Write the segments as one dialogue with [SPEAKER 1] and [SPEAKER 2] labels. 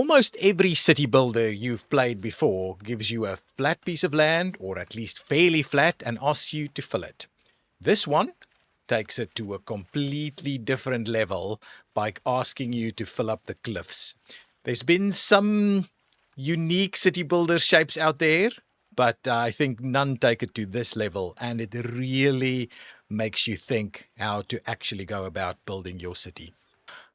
[SPEAKER 1] Almost every city builder you've played before gives you a flat piece of land, or at least fairly flat, and asks you to fill it. This one takes it to a completely different level by asking you to fill up the cliffs. There's been some unique city builder shapes out there, but I think none take it to this level, and it really makes you think how to actually go about building your city.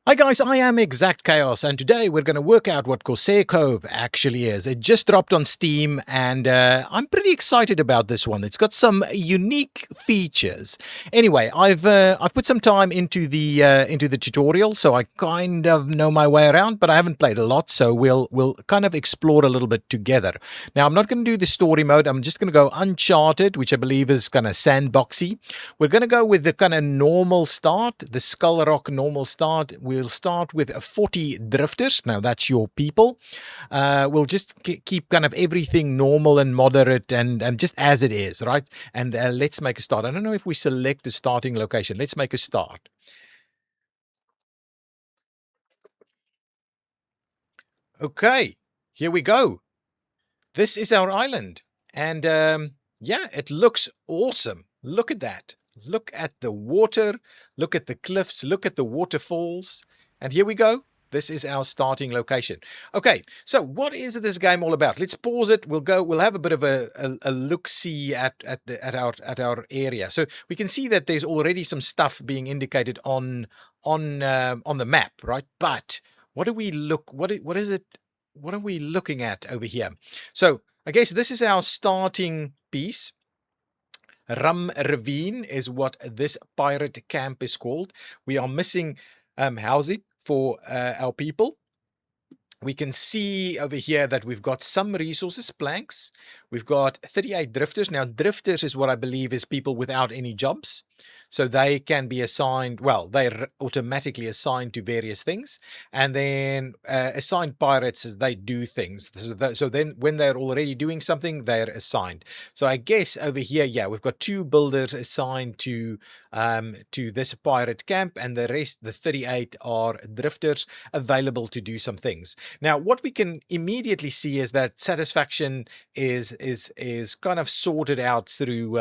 [SPEAKER 1] Hi guys, I am ExactChaos, and today we're going to work out what Corsair Cove actually is. It just dropped on Steam, and I'm pretty excited about this one. It's got some unique features. Anyway, I've put some time into the tutorial, so I kind of know my way around, but I haven't played a lot, so we'll kind of explore a little bit together. Now, I'm not going to do the story mode. I'm just going to go Uncharted, which I believe is kind of sandboxy. We're going to go with the kind of normal start, the Skull Rock normal start. We'll start with 40 drifters. Now, that's your people. We'll just keep kind of everything normal and moderate and just as it is, right? And let's make a start. I don't know if we select the starting location. Let's make a start. Okay, here we go. This is our island. And yeah, it looks awesome. Look at that. Look at the water, look at the cliffs, look at the waterfalls, and here we go. This is our starting location. Okay, so what is this game all about? Let's pause it. We'll have a bit of a look-see at our area. So we can see that there's already some stuff being indicated on the map, right? But what are we looking at over here? So I guess this is our starting piece. Ravine is what this pirate camp is called. We are missing housing for our people. We can see over here that we've got some resources, planks. We've got 38 drifters. Now, drifters is what I believe is people without any jobs. So they can be assigned, well, they're automatically assigned to various things. And then assigned pirates as they do things. So then when they're already doing something, they're assigned. So I guess over here, yeah, we've got 2 builders assigned to this pirate camp, and the rest, the 38, are drifters available to do some things. Now, what we can immediately see is that satisfaction is kind of sorted out through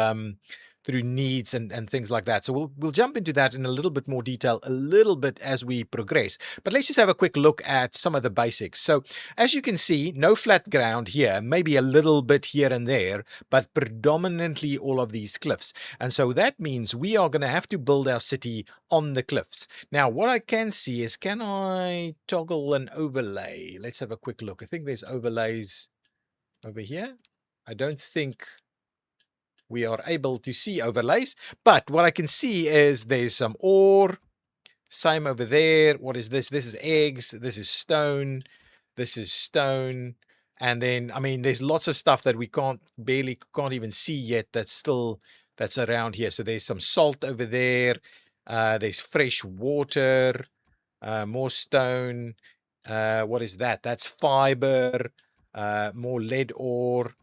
[SPEAKER 1] needs and things like that. So we'll jump into that in a little bit more detail a little bit as we progress. But let's just have a quick look at some of the basics. So as you can see, no flat ground here, maybe a little bit here and there, but predominantly all of these cliffs. And so that means we are going to have to build our city on the cliffs. Now, what I can see is, can I toggle an overlay? Let's have a quick look. I think there's overlays over here. I don't think we are able to see overlays, but what I can see is there's some ore, same over there. What is this? This is eggs, this is stone, and then, I mean, there's lots of stuff that we can't even see yet that's around here. So there's some salt over there, there's fresh water, more stone. What is that? That's fiber, more lead ore,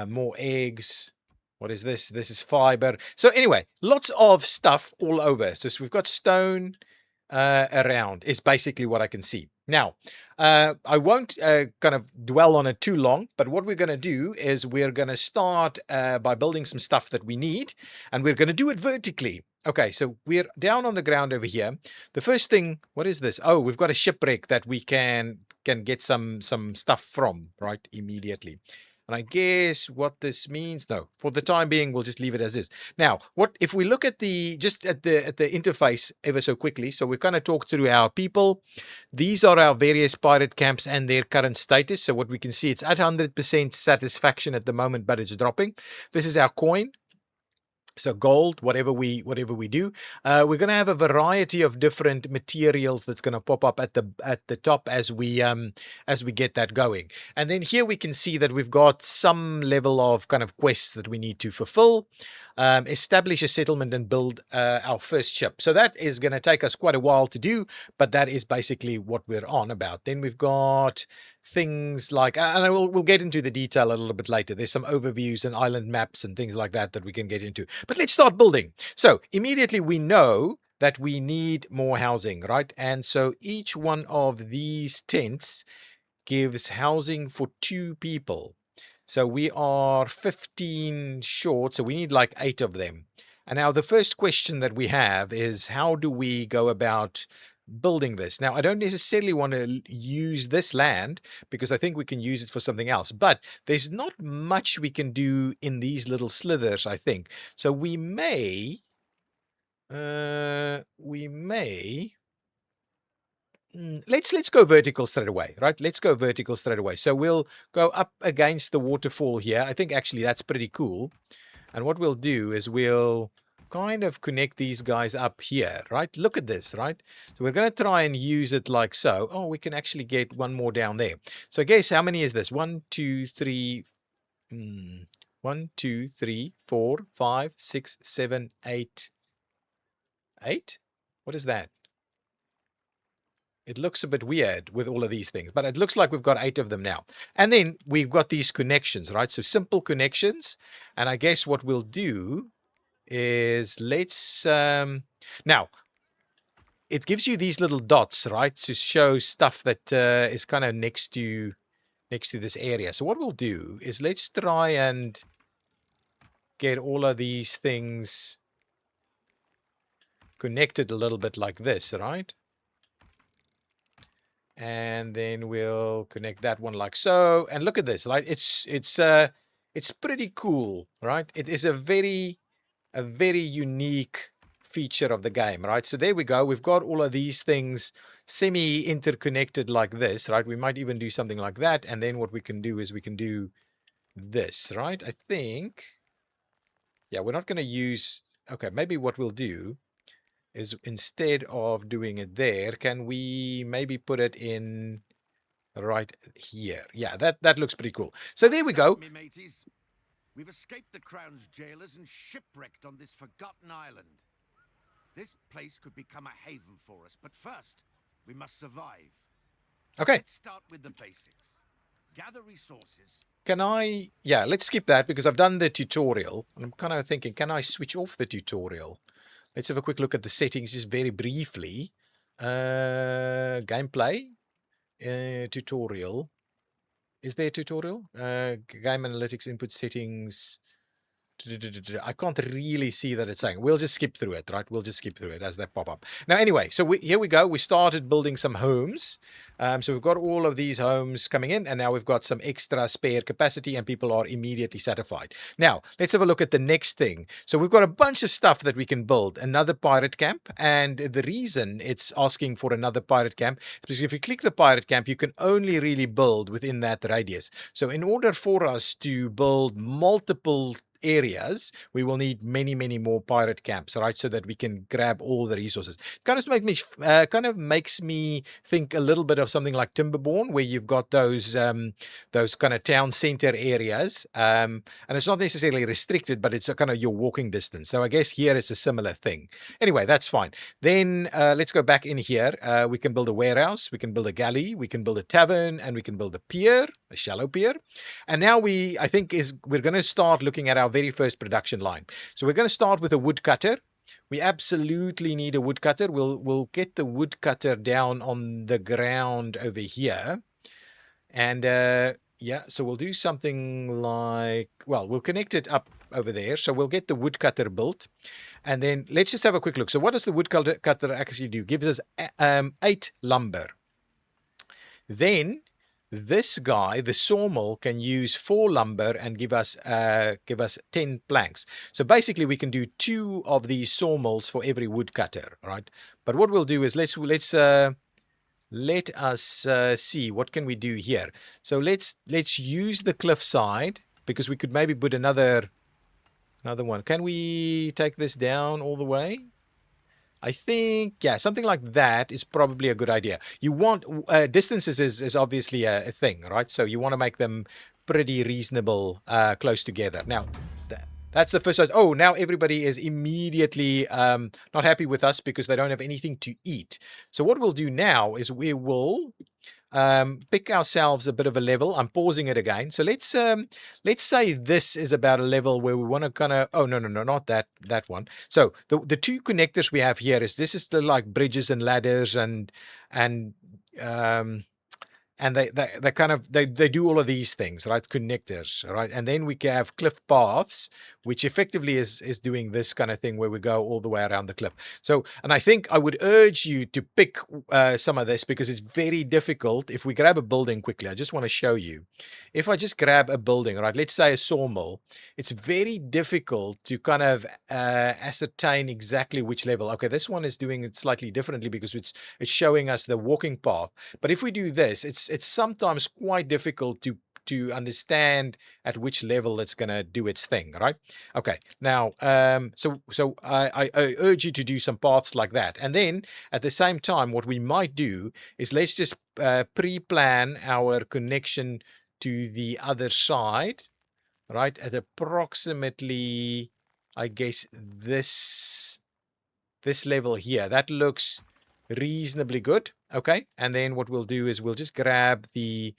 [SPEAKER 1] more eggs. What is this? This is fiber. So anyway, lots of stuff all over. So we've got stone around is basically what I can see. Now, I won't kind of dwell on it too long, but what we're going to do is we're going to start by building some stuff that we need, and we're going to do it vertically. Okay, so we're down on the ground over here. The first thing, what is this? Oh, we've got a shipwreck that we can get some stuff from, right, immediately. And I guess what this means, no, for the time being, we'll just leave it as is. Now, what if we look at the interface ever so quickly? So we've kind of talked through our people. These are our various pirate camps and their current status. So what we can see, it's at 100% satisfaction at the moment, but it's dropping. This is our coin. So gold, whatever we do, we're going to have a variety of different materials that's going to pop up at the top as we get that going. And then here we can see that we've got some level of kind of quests that we need to fulfill. Establish a settlement and build our first ship. So that is going to take us quite a while to do, but that is basically what we're on about. Then we've got things like, and we'll get into the detail a little bit later. There's some overviews and island maps and things like that we can get into. But let's start building. So immediately we know that we need more housing, right? And so each one of these tents gives housing for 2 people. So we are 15 short, so we need like 8 of them. And now the first question that we have is, how do we go about building this? Now, I don't necessarily want to use this land because I think we can use it for something else, but there's not much we can do in these little slithers, I think. So we may let's go vertical straight away, right? Let's go vertical straight away. So we'll go up against the waterfall here. I think actually that's pretty cool. And what we'll do is we'll kind of connect these guys up here, right? Look at this, right? So we're going to try and use it like so. Oh, we can actually get one more down there. So guess how many is this? 1, 2, 3, 1, 2, 3, 4, 5, 6, 7, 8. 8? What is that? It looks a bit weird with all of these things, but it looks like we've got 8 of them now. And then we've got these connections, right? So simple connections. And I guess what we'll do is let's, now, it gives you these little dots, right? To show stuff that is kind of next to this area. So what we'll do is let's try and get all of these things connected a little bit like this, right? And then we'll connect that one like so. And look at this, right? It's pretty cool, right? It is a very unique feature of the game, right? So there we go. We've got all of these things semi-interconnected like this, right? We might even do something like that. And then what we can do is we can do this, right? I think, yeah, we're not going to use, okay, maybe what we'll do is instead of doing it there, can we maybe put it in right here? Yeah, that looks pretty cool. So there we go.
[SPEAKER 2] Me, mateys. We've escaped the Crown's jailers and shipwrecked on this forgotten island. This place could become a haven for us, but first, we must survive.
[SPEAKER 1] Okay.
[SPEAKER 2] Let's start with the basics. Gather resources.
[SPEAKER 1] Can I, yeah, let's skip that because I've done the tutorial. And I'm kind of thinking, can I switch off the tutorial? Let's have a quick look at the settings just very briefly. Gameplay, tutorial. Is there a tutorial? Game analytics, input settings. I can't really see that it's saying. We'll just skip through it, right? We'll just skip through it as they pop up. Now, anyway, so here we go. We started building some homes. So we've got all of these homes coming in, and now we've got some extra spare capacity, and people are immediately satisfied. Now, let's have a look at the next thing. So we've got a bunch of stuff that we can build. Another pirate camp, and the reason it's asking for another pirate camp is because if you click the pirate camp, you can only really build within that radius. So in order for us to build multiple areas, we will need many more pirate camps, right? So that we can grab all the resources. Kind of makes me think a little bit of something like Timberborn, where you've got those kind of town center areas, and it's not necessarily restricted, but it's a kind of your walking distance. So I guess here is a similar thing. Anyway, that's fine. Then let's go back in here. We can build a warehouse, we can build a galley, we can build a tavern, and we can build a pier, a shallow pier. And now we're going to start looking at our very first production line. So we're going to start with a woodcutter. We absolutely need a woodcutter. We'll get the woodcutter down on the ground over here. And yeah, so we'll do something like, well, we'll connect it up over there. So we'll get the woodcutter built. And then let's just have a quick look. So what does the woodcutter actually do? Gives us 8 lumber. Then this guy, the sawmill, can use 4 lumber and give us 10 planks. So basically, we can do 2 of these sawmills for every woodcutter, right? But what we'll do is let us see what can we do here. So let's use the cliffside, because we could maybe put another one. Can we take this down all the way? I think, yeah, something like that is probably a good idea. You want, distances is obviously a thing, right? So you want to make them pretty reasonable, close together. Now, that's the first side. Oh, now everybody is immediately not happy with us because they don't have anything to eat. So what we'll do now is we will pick ourselves a bit of a level. I'm pausing it again. So let's say this is about a level where we want to kind of, oh no, not that one. So the 2 connectors we have here this is the like bridges and ladders and and they kind of they do all of these things, right? Connectors, right? And then we can have cliff paths, which effectively is doing this kind of thing where we go all the way around the cliff. So, and I think I would urge you to pick some of this, because it's very difficult. If we grab a building quickly, I just want to show you. If I just grab a building, right, let's say a sawmill, it's very difficult to kind of ascertain exactly which level. Okay, this one is doing it slightly differently because it's showing us the walking path. But if we do this, it's sometimes quite difficult to understand at which level it's going to do its thing, right? Okay, now, so I urge you to do some paths like that. And then at the same time, what we might do is let's just pre-plan our connection to the other side, right? At approximately, I guess, this level here. That looks reasonably good. Okay, and then what we'll do is we'll just grab the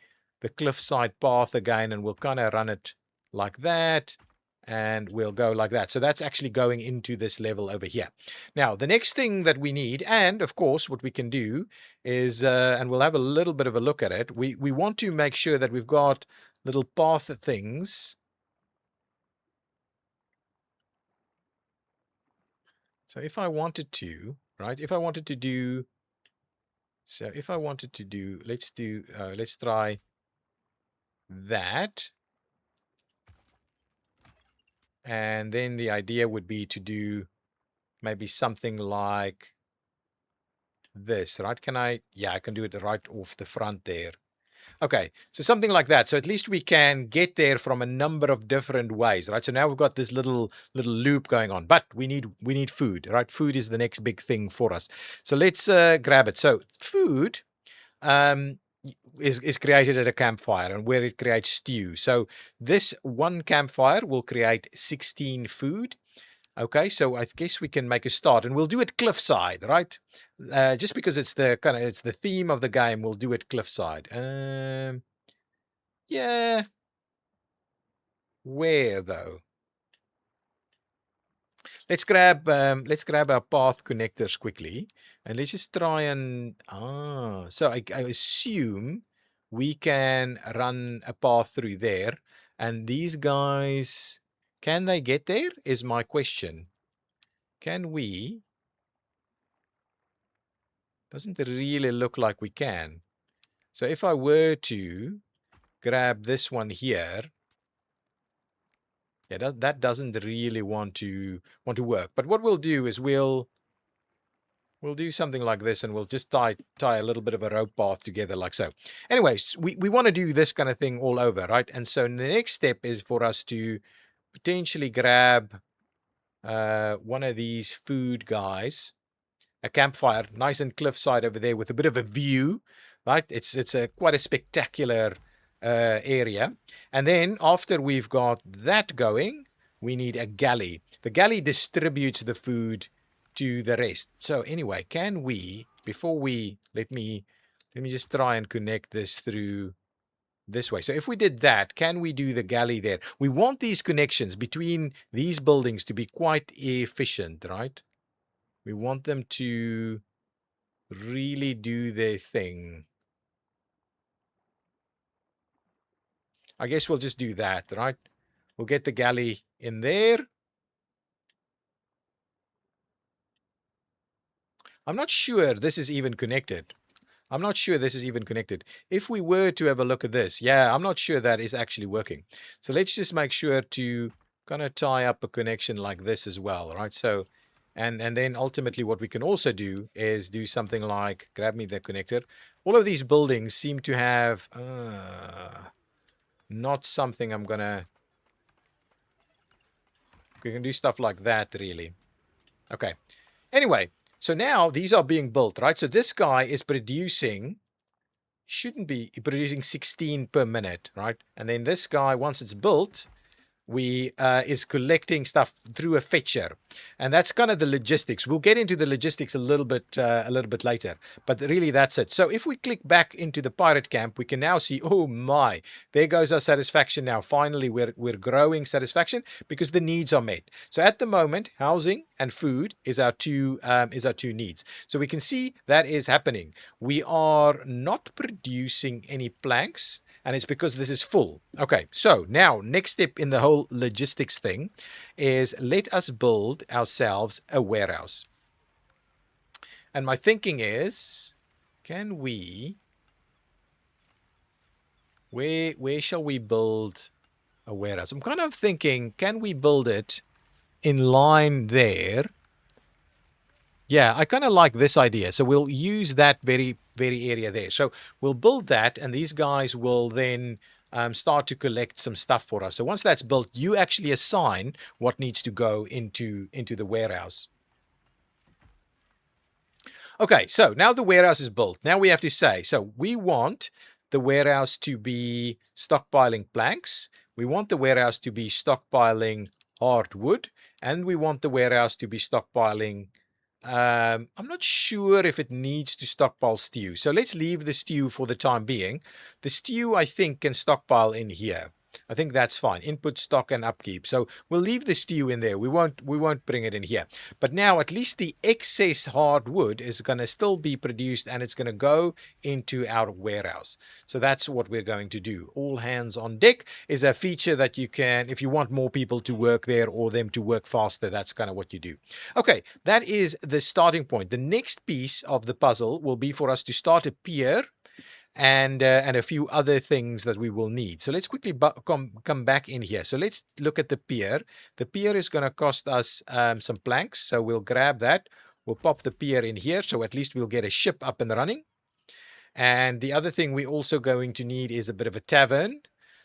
[SPEAKER 1] cliffside path again, and we'll kind of run it like that, and we'll go like that. So that's actually going into this level over here. Now, the next thing that we need, and of course what we can do is, and we'll have a little bit of a look at it, we want to make sure that we've got little path things. So if I wanted to, right, if I wanted to do, so if I wanted to do, let's try that. And then the idea would be to do maybe something like this, right? Can I? Yeah, I can do it right off the front there. Okay, so something like that. So at least we can get there from a number of different ways, right? So now we've got this little loop going on, but we need food, right? Food is the next big thing for us. So let's grab it. So food is created at a campfire, and where it creates stew. So this one campfire will create 16 food. Okay, so I guess we can make a start, and we'll do it cliffside, right? Just because it's the theme of the game, we'll do it cliffside. Yeah. Where though? Let's grab our path connectors quickly, and let's just try and so I assume we can run a path through there, and these guys, can they get there is my question. Can we? Doesn't really look like we can. So if I were to grab this one here, yeah, that doesn't really want to work. But what we'll do is we'll do something like this, and we'll just tie a little bit of a rope path together like so. Anyways, we want to do this kind of thing all over, right? And so the next step is for us to potentially grab one of these food guys, a campfire, nice and cliffside over there with a bit of a view, right? It's quite a spectacular area. And then after we've got that going, we need a galley. The galley distributes the food to the rest. So anyway, can we, before we, let me just try and connect this through this way. So if we did that, can we do the galley there? We want these connections between these buildings to be quite efficient, right? We want them to really do their thing. I guess we'll just do that, right? We'll get the galley in there. I'm not sure this is even connected. I'm not sure this is even connected. If we were to have a look at this, yeah, I'm not sure that is actually working. So let's just make sure to kind of tie up a connection like this as well, right? So, and then ultimately what we can also do is do something like, grab me the connector. All of these buildings seem to have, not something I'm gonna, we can do stuff like that really. Okay. Anyway, so now these are being built, right? So this guy is producing, shouldn't be producing 16 per minute, right? And then this guy, once it's built, is collecting stuff through a fetcher, and that's kind of the logistics. We'll get into the logistics a little bit later, but really that's it. So if we click back into the pirate camp, we can now see, oh my, there goes our satisfaction. Now finally we're growing satisfaction because the needs are met. So at the moment, housing and food is our two needs. So we can see that is happening. We are not producing any planks, and it's because this is full. Okay, so now next step in the whole logistics thing is let us build ourselves a warehouse. And my thinking is, can we, where shall we build a warehouse? I'm kind of thinking, can we build it in line there? Yeah, I kind of like this idea. So we'll use that very area there. So we'll build that, and these guys will then start to collect some stuff for us. So once that's built, you actually assign what needs to go into the warehouse. Okay, so now the warehouse is built. Now we have to say, so we want the warehouse to be stockpiling planks. We want the warehouse to be stockpiling hardwood, and we want the warehouse to be stockpiling I'm not sure if it needs to stockpile stew. So let's leave the stew for the time being. The stew, I think, can stockpile in here. I think that's fine. Input, stock, and upkeep. So we'll leave the stew in there. We won't bring it in here. But now at least the excess hardwood is going to still be produced, and it's going to go into our warehouse. So that's what we're going to do. All hands on deck is a feature that you can, if you want more people to work there or them to work faster, that's kind of what you do. Okay, that is the starting point. The next piece of the puzzle will be for us to start a pier and a few other things that we will need. So let's quickly come back in here. So let's look at the pier. The pier is going to cost us some planks, so we'll grab that. We'll pop the pier in here, so at least we'll get a ship up and running. And the other thing we're also going to need is a bit of a tavern.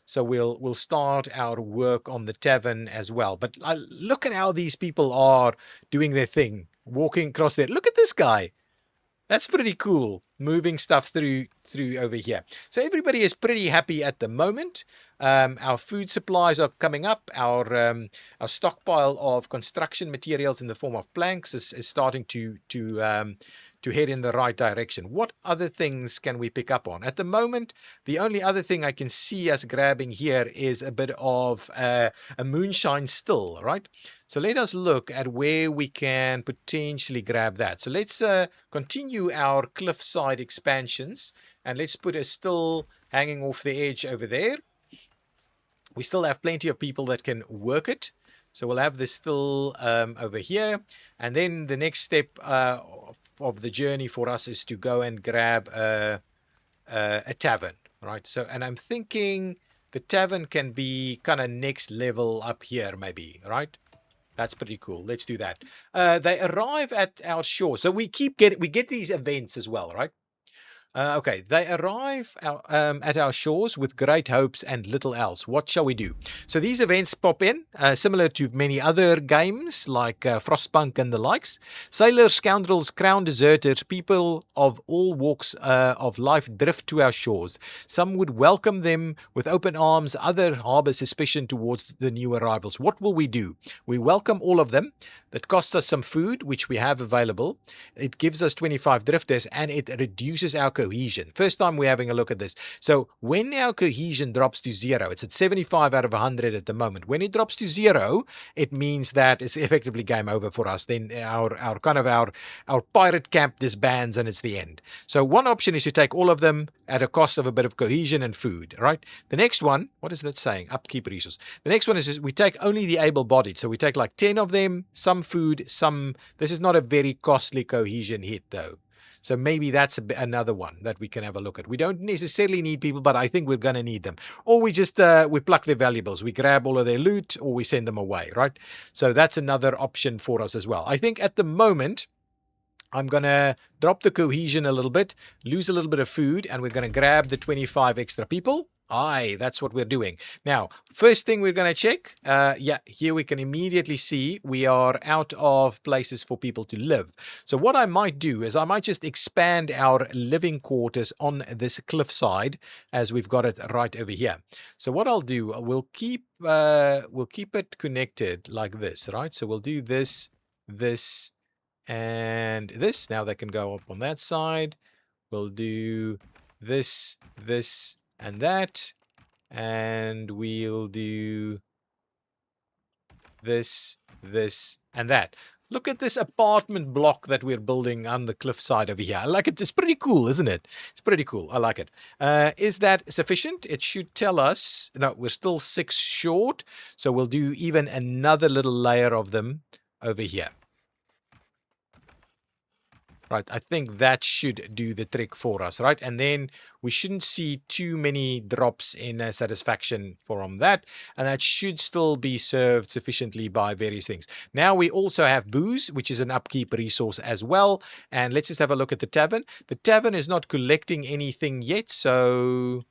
[SPEAKER 1] So we'll start our work on the tavern as well. But look at how these people are doing their thing, walking across there. Look at this guy. That's pretty cool, moving stuff through over here. So everybody is pretty happy at the moment. Our food supplies are coming up. Our stockpile of construction materials in the form of planks is starting to head in the right direction. What other things can we pick up on? At the moment, the only other thing I can see us grabbing here is a bit of a moonshine still, right? So let us look at where we can potentially grab that. So let's continue our cliffside expansions, and let's put a still hanging off the edge over there. We still have plenty of people that can work it. So we'll have this still over here. And then the next step of the journey for us is to go and grab a tavern, right? So, and I'm thinking the tavern can be kind of next level up here maybe, right? That's pretty cool. Let's do that. They arrive at our shore. So we get these events as well, right? Okay, they arrive at our shores with great hopes and little else. What shall we do? So these events pop in, similar to many other games like Frostpunk and the likes. Sailors, scoundrels, crown deserters, people of all walks of life drift to our shores. Some would welcome them with open arms, others harbor suspicion towards the new arrivals. What will we do? We welcome all of them. That costs us some food, which we have available. It gives us 25 drifters, and it reduces our cohesion. First time we're having a look at this. So when our cohesion drops to 0, it's at 75 out of 100 at the moment. When it drops to 0, it means that it's effectively game over for us. Then our pirate camp disbands, and it's the end. So one option is to take all of them at a cost of a bit of cohesion and food, right? The next one, what is that saying? Upkeep resource. The next one is we take only the able-bodied. So we take like 10 of them, some food, some. This is not a very costly cohesion hit though. So maybe that's another one that we can have a look at. We don't necessarily need people, but I think we're going to need them. Or we just we pluck their valuables. We grab all of their loot, or we send them away, right? So that's another option for us as well. I think at the moment, I'm going to drop the cohesion a little bit, lose a little bit of food, and we're going to grab the 25 extra people. Aye, that's what we're doing. Now, first thing we're going to check. Yeah, here we can immediately see we are out of places for people to live. So what I might do is I might just expand our living quarters on this cliffside as we've got it right over here. So what I'll do, we'll keep it connected like this, right? So we'll do this, this, and this. Now they can go up on that side. We'll do this, this, and that. And we'll do this, this, and that. Look at this apartment block that we're building on the cliffside over here. I like it. It's pretty cool, isn't it? It's pretty cool. I like it. Is that sufficient? It should tell us. No, we're still 6 short. So we'll do even another little layer of them over here. Right, I think that should do the trick for us, right? And then we shouldn't see too many drops in satisfaction from that. And that should still be served sufficiently by various things. Now we also have booze, which is an upkeep resource as well. And let's just have a look at the tavern. The tavern is not collecting anything yet, so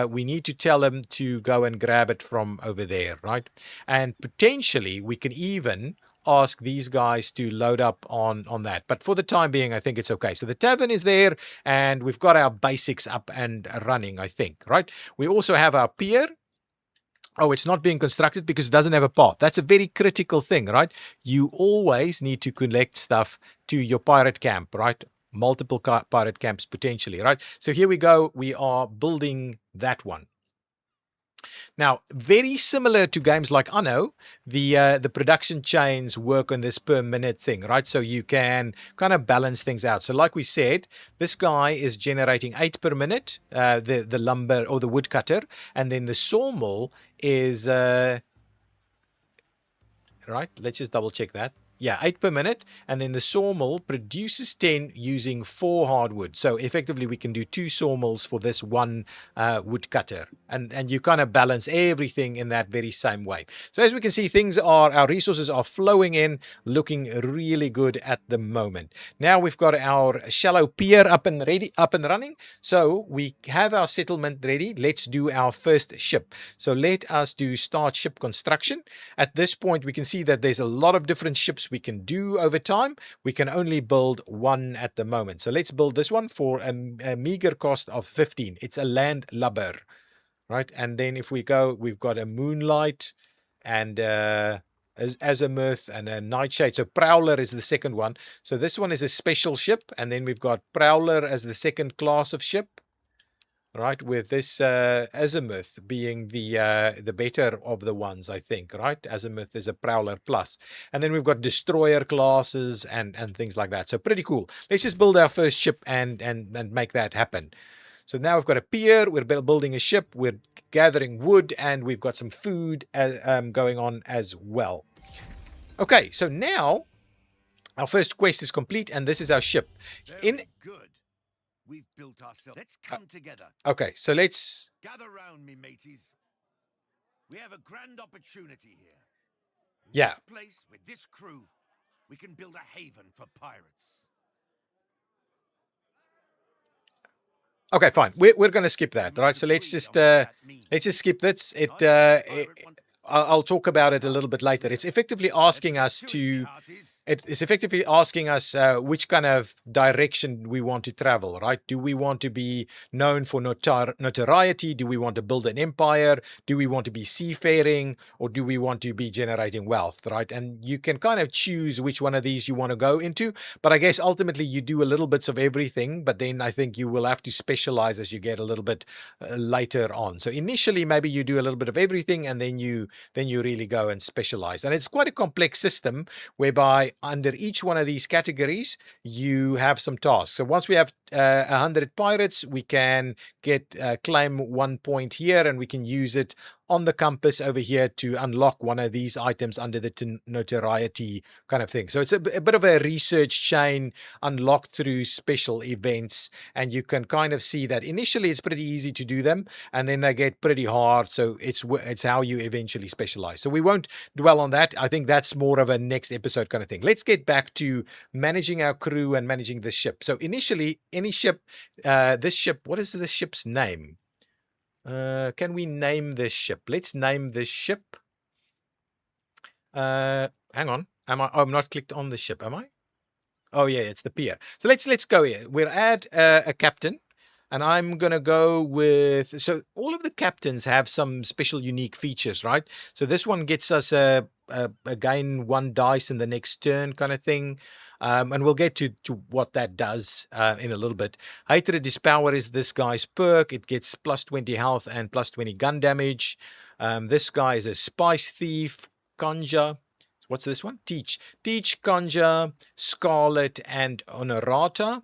[SPEAKER 1] we need to tell them to go and grab it from over there, right? And potentially we can even ask these guys to load up on that. But for the time being, I think it's okay. So the tavern is there, and we've got our basics up and running, I think, right? We also have our pier. Oh, it's not being constructed because it doesn't have a path. That's a very critical thing, right? You always need to connect stuff to your pirate camp, right? Multiple pirate camps potentially, right? So here we go. We are building that one. Now, very similar to games like Anno, the production chains work on this per minute thing, right? So you can kind of balance things out. So like we said, this guy is generating 8 per minute, the lumber or the woodcutter, and then the sawmill is right. Let's just double check that. Yeah, 8 per minute, and then the sawmill produces 10 using 4 hardwood. So effectively, we can do 2 sawmills for this one woodcutter, and you kind of balance everything in that very same way. So as we can see, our resources are flowing in, looking really good at the moment. Now we've got our shallow pier up and running. So we have our settlement ready. Let's do our first ship. So let us do start ship construction. At this point, we can see that there's a lot of different ships we can do over time. We can only build one at the moment. So let's build this one for a meager cost of 15. It's a landlubber, right? And then if we go, we've got a moonlight and azimuth and a nightshade. So prowler is the second one. So this one is a special ship. And then we've got prowler as the second class of ship. Right, with this azimuth being the better of the ones, I think, right? Azimuth is a prowler plus. And then we've got destroyer classes and things like that. So pretty cool. Let's just build our first ship and make that happen. So now we've got a pier, we're building a ship, we're gathering wood, and we've got some food going on as well. Okay, so now our first quest is complete, and this is our ship.
[SPEAKER 2] Very good. We've built ourselves. Let's come together.
[SPEAKER 1] Okay, so let's
[SPEAKER 2] gather round me, mateys. We have a grand opportunity here. In
[SPEAKER 1] yeah.
[SPEAKER 2] This place with this crew, we can build a haven for pirates.
[SPEAKER 1] Okay, fine. We're going to skip that, right? So let's just skip this. I'll talk about it a little bit later. It's effectively asking us to. It's effectively asking us which kind of direction we want to travel, right? Do we want to be known for notoriety? Do we want to build an empire? Do we want to be seafaring? Or do we want to be generating wealth, right? And you can kind of choose which one of these you want to go into. But I guess ultimately you do a little bits of everything. But then I think you will have to specialize as you get a little bit later on. So initially, maybe you do a little bit of everything, and then you really go and specialize. And it's quite a complex system whereby under each one of these categories, you have some tasks. So once we have 100 pirates, we can claim 1 point here, and we can use it on the compass over here to unlock one of these items under the notoriety kind of thing. So it's a bit of a research chain unlocked through special events, and you can kind of see that initially it's pretty easy to do them, and then they get pretty hard. So it's how you eventually specialize. So we won't dwell on that. I think that's more of a next episode kind of thing. Let's get back to managing our crew and managing the ship. So initially, any ship, this ship, what is this ship's name? Can we name this ship? Let's name this ship. Hang on. I'm not clicked on the ship, am I? Oh yeah, it's the pier. So let's go here. We'll add a captain, and I'm gonna go with. So all of the captains have some special unique features, right? So this one gets us again 1 dice in the next turn, kind of thing. And we'll get to what that does in a little bit. Hatred is power is this guy's perk. It gets plus 20 health and plus 20 gun damage. This guy is a spice thief, conjure. What's this one? Teach, conjure, scarlet, and honorata.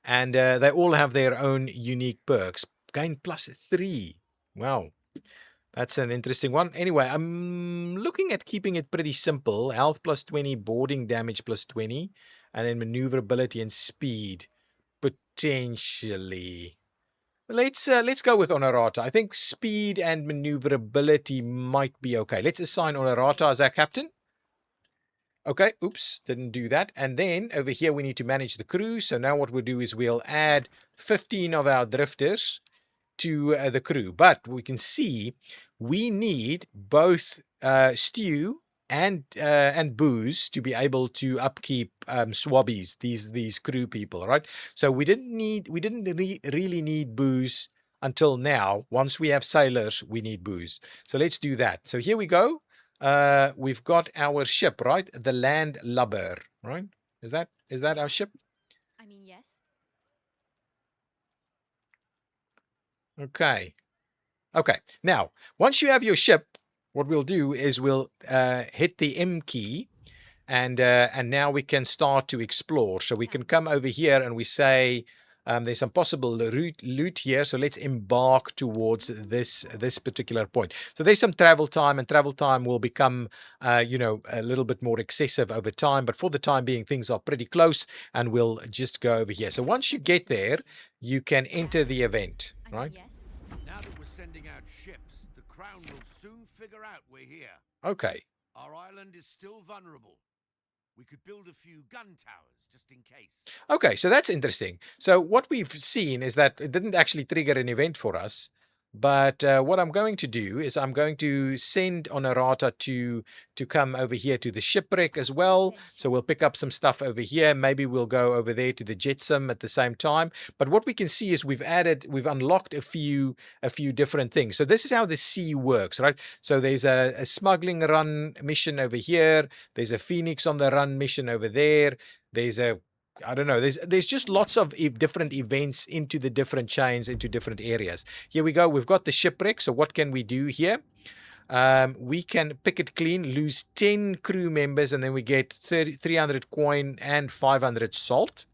[SPEAKER 1] And they all have their own unique perks. Gain plus 3. Wow. That's an interesting one. Anyway, I'm looking at keeping it pretty simple. Health plus 20, boarding damage plus 20, and then maneuverability and speed potentially. Let's go with honorata. I think speed and maneuverability might be okay. Let's assign honorata as our captain. Okay, oops, didn't do that. And then over here, we need to manage the crew. So now what we'll do is we'll add 15 of our drifters to the crew. But we can see we need both stew and booze to be able to upkeep swabbies, these crew people, right? So we didn't really need booze until now. Once we have sailors, we need booze. So let's do that. So here we go. We've got our ship, right? The Land Lubber, right? Is that our ship?
[SPEAKER 3] I mean, yes.
[SPEAKER 1] Okay. Okay. Now, once you have your ship, what we'll do is we'll hit the M key, and now we can start to explore. So we can come over here and we say, there's some possible loot here, so let's embark towards this particular point. So there's some travel time, and travel time will become, a little bit more excessive over time. But for the time being, things are pretty close, and we'll just go over here. So once you get there, you can enter the event, right?
[SPEAKER 3] Yes.
[SPEAKER 2] Now that we're sending out ships, the Crown will soon figure out we're here.
[SPEAKER 1] Okay.
[SPEAKER 2] Our island is still vulnerable. We could build a few gun towers just in case.
[SPEAKER 1] Okay, so that's interesting. So what we've seen is that it didn't actually trigger an event for us. But what I'm going to do is I'm going to send Honorata to come over here to the shipwreck as well. So we'll pick up some stuff over here. Maybe we'll go over there to the jetsam at the same time. But what we can see is we've unlocked a few different things. So this is how the sea works, right? So there's a smuggling run mission over here. There's a Phoenix on the run mission over there. There's I don't know. There's just lots of different events into the different chains, into different areas. Here we go. We've got the shipwreck. So what can we do here? We can pick it clean, lose 10 crew members, and then we get 300 coin and 500 salt.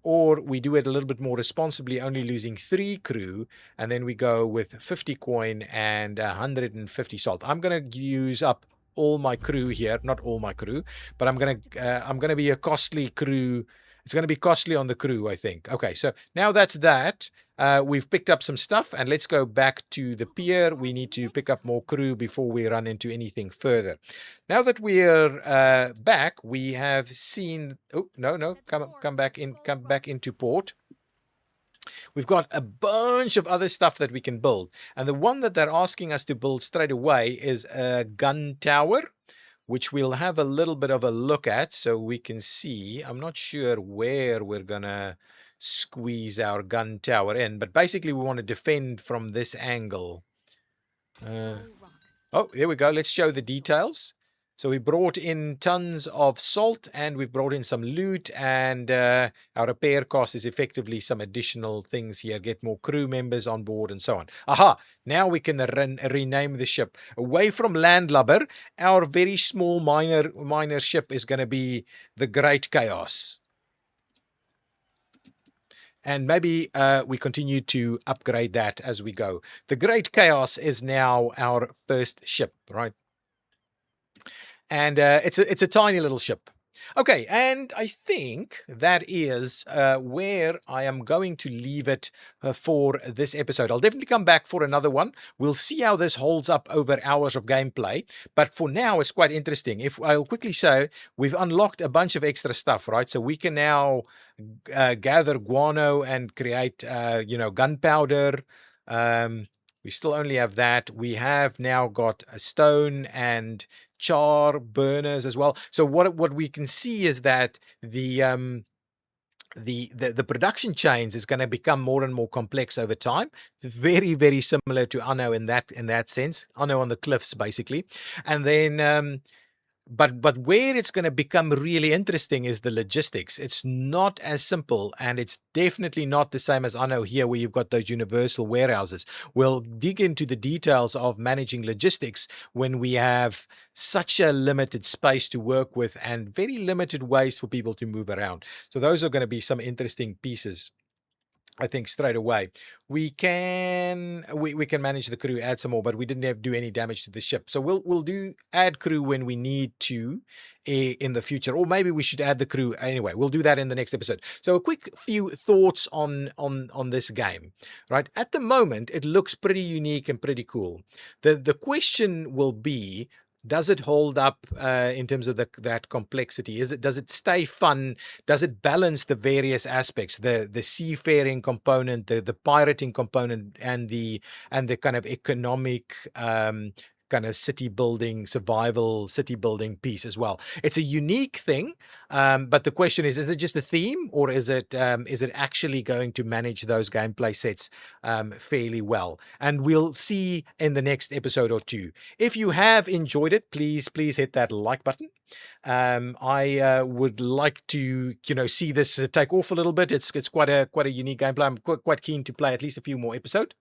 [SPEAKER 1] Or we do it a little bit more responsibly, only losing 3 crew, and then we go with 50 coin and 150 salt. I'm going to use up all my crew here, not all my crew, but I'm going to be a costly crew. It's going to be costly on the crew, I think. Okay, so now that's that. We've picked up some stuff, and let's go back to the pier. We need to pick up more crew before we run into anything further. Now that we're back, we have seen. Oh no! Come back into port. We've got a bunch of other stuff that we can build, and the one that they're asking us to build straight away is a gun tower, which we'll have a little bit of a look at so we can see. I'm not sure where we're gonna squeeze our gun tower in, but basically we want to defend from this angle. Oh, here we go. Let's show the details. So we brought in tons of salt, and we've brought in some loot, and our repair cost is effectively some additional things here. Get more crew members on board and so on. Aha! Now we can rename the ship. Away from Landlubber, our very small minor ship is going to be the Great Chaos. And maybe we continue to upgrade that as we go. The Great Chaos is now our first ship, right? And it's a tiny little ship. Okay, and I think that is where I am going to leave it for this episode. I'll definitely come back for another one. We'll see how this holds up over hours of gameplay. But for now, it's quite interesting. If I'll quickly say, we've unlocked a bunch of extra stuff, right? So we can now gather guano and create, gunpowder. We still only have that. We have now got a stone and char burners as well. So what we can see is that the production chains is going to become more and more complex over time. Very, very similar to Anno in that sense. Anno on the cliffs, basically. And then but where it's going to become really interesting is the logistics. It's not as simple, and it's definitely not the same as Anno here, where you've got those universal warehouses. We'll dig into the details of managing logistics when we have such a limited space to work with and very limited ways for people to move around. So those are going to be some interesting pieces, I think, straight away. We can manage the crew, add some more, but we didn't have to do any damage to the ship. So we'll do add crew when we need to in the future, or maybe we should add the crew anyway. We'll do that in the next episode. So a quick few thoughts on this game, right? At the moment, it looks pretty unique and pretty cool. The question will be, does it hold up in terms of that complexity? Does it stay fun? Does it balance the various aspects, the seafaring component, the pirating component, and the kind of economic kind of city building, survival city building piece as well? It's a unique thing, but the question is it just a theme, or is it actually going to manage those gameplay sets fairly well? And we'll see in the next episode or two. If you have enjoyed it, please hit that like button. I would like to see this take off a little bit. It's quite a unique gameplay. I'm quite keen to play at least a few more episodes.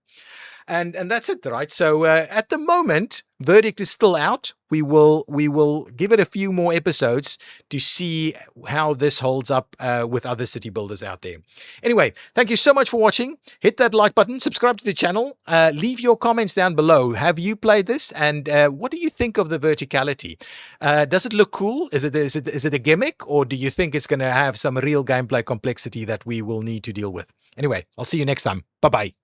[SPEAKER 1] And that's it, right? So at the moment, verdict is still out. We will give it a few more episodes to see how this holds up with other city builders out there. Anyway, thank you so much for watching. Hit that like button, subscribe to the channel, leave your comments down below. Have you played this, and what do you think of the verticality? Does it look cool? Is it a gimmick, or do you think it's going to have some real gameplay complexity that we will need to deal with? Anyway, I'll see you next time. Bye bye.